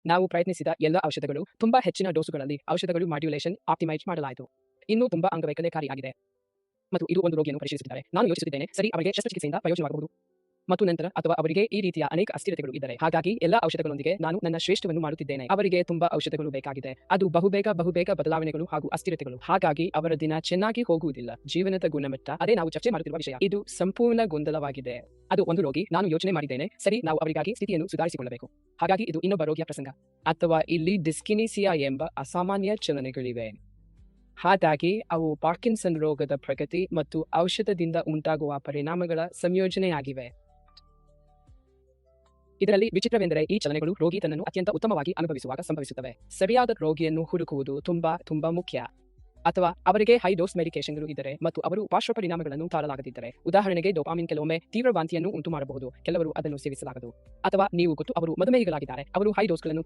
ನಾವು ಪ್ರಯತ್ನಿಸಿದ ಎಲ್ಲ ಔಷಧಗಳು ತುಂಬಾ ಹೆಚ್ಚಿನ ಡೋಸುಗಳಲ್ಲಿ ಔಷಧಗಳು ಮಾಡ್ಯುಲೇಷನ್ ಆಪ್ಟಿಮೈಸ್ ಮಾಡಲಾಯಿತು. ಇನ್ನೂ ತುಂಬಾ ಅಂಗವೈಕಲ್ಯಕಾರಿಯಾಗಿದೆ ಮತ್ತು ಇದು ಒಂದು ರೋಗಿಯನ್ನು ಪರಿಶೀಲಿಸುತ್ತಿದ್ದಾರೆ. ನಾನು ಯೋಚಿಸುತ್ತಿದ್ದೇನೆ, ಸರಿ, ಅವರಿಗೆ ಶಸ್ತ್ರಚಿಕಿತ್ಸೆಯಿಂದ ಪ್ರಯೋಜನವಾಗಬಹುದು ಮತ್ತು ನಂತರ ಅಥವಾ ಅವರಿಗೆ ಈ ರೀತಿಯ ಅನೇಕ ಅಸ್ಥಿರತೆಗಳು ಇದ್ದರೆ, ಹಾಗಾಗಿ ಎಲ್ಲ ಔಷಧಗಳೊಂದಿಗೆ ನಾನು ನನ್ನ ಶ್ರೇಷ್ಠವನ್ನು ಮಾಡುತ್ತಿದ್ದೇನೆ. ಅವರಿಗೆ ತುಂಬಾ ಔಷಧಗಳು ಬೇಕಾಗಿದೆ, ಅದು ಬಹುಬೇಗ ಬದಲಾವಣೆಗಳು ಹಾಗೂ ಅಸ್ಥಿರತೆಗಳು, ಹಾಗಾಗಿ ಅವರ ದಿನ ಚೆನ್ನಾಗಿ ಹೋಗುವುದಿಲ್ಲ. ಜೀವನದ ಗುಣಮಟ್ಟ, ಅದೇ ನಾವು ಚರ್ಚೆ ಮಾಡುತ್ತಿರುವ ವಿಷಯ. ಇದು ಸಂಪೂರ್ಣ ಗೊಂದಲವಾಗಿದೆ. ಅದು ಒಂದು ರೋಗಿ. ನಾನು ಯೋಚನೆ ಮಾಡಿದ್ದೇನೆ, ಸರಿ, ನಾವು ಅವರಿಗಾಗಿ ಸ್ಥಿತಿಯನ್ನು ಸುಧಾರಿಸಿಕೊಳ್ಳಬೇಕು. ಹಾಗಾಗಿ ಇದು ಇನ್ನೊಬ್ಬ ರೋಗಿಯ ಪ್ರಸಂಗ. ಅಥವಾ ಇಲ್ಲಿ ಡಿಸ್ಕಿನಿಸಿಯಾ ಎಂಬ ಅಸಾಮಾನ್ಯ ಚಲನೆಗಳಿವೆ. ಹಾಗಾಗಿ ಅವು ಪಾರ್ಕಿನ್ಸನ್ ರೋಗದ ಪ್ರಗತಿ ಮತ್ತು ಔಷಧದಿಂದ ಉಂಟಾಗುವ ಪರಿಣಾಮಗಳ ಸಂಯೋಜನೆಯಾಗಿವೆ. ಇದರಲ್ಲಿ ವಿಚಿತ್ರವೆಂದರೆ ಈ ಚಲನೆಗಳು ರೋಗಿ ತನ್ನನ್ನು ಅತ್ಯಂತ ಉತ್ತಮವಾಗಿ ಅನುಭವಿಸುವಾಗ ಸಂಭವಿಸುತ್ತವೆ. ಸರಿಯಾದ ರೋಗಿಯನ್ನು ಹುಡುಕುವುದು ತುಂಬಾ ಮುಖ್ಯ. ಅಥವಾ ಅವರಿಗೆ ಹೈ ಡೋಸ್ ಮೆಡಿಕೇಷನ್ಗಳು ಇದ್ದರೆ ಮತ್ತು ಅವರು ಪಾರ್ಶ್ವಪರಿಣಾಮಗಳನ್ನು ತಾಳಲಾಗದಿದ್ದರೆ, ಉದಾಹರಣೆಗೆ ಡೋಪಾಮಿನ್ ಕೆಲವೊಮ್ಮೆ ತೀವ್ರ ವಾಂತಿಯನ್ನು ಉಂಟು ಮಾಡಬಹುದು, ಕೆಲವರು ಅದನ್ನು ಸೇವಿಸಲಾಗದು. ಅಥವಾ ನೀವು ಗೊತ್ತು, ಅವರು ಮಧುಮೇಹಿಗಳಾಗಿದ್ದಾರೆ, ಅವರು ಹೈ ಡೋಸ್ಗಳನ್ನು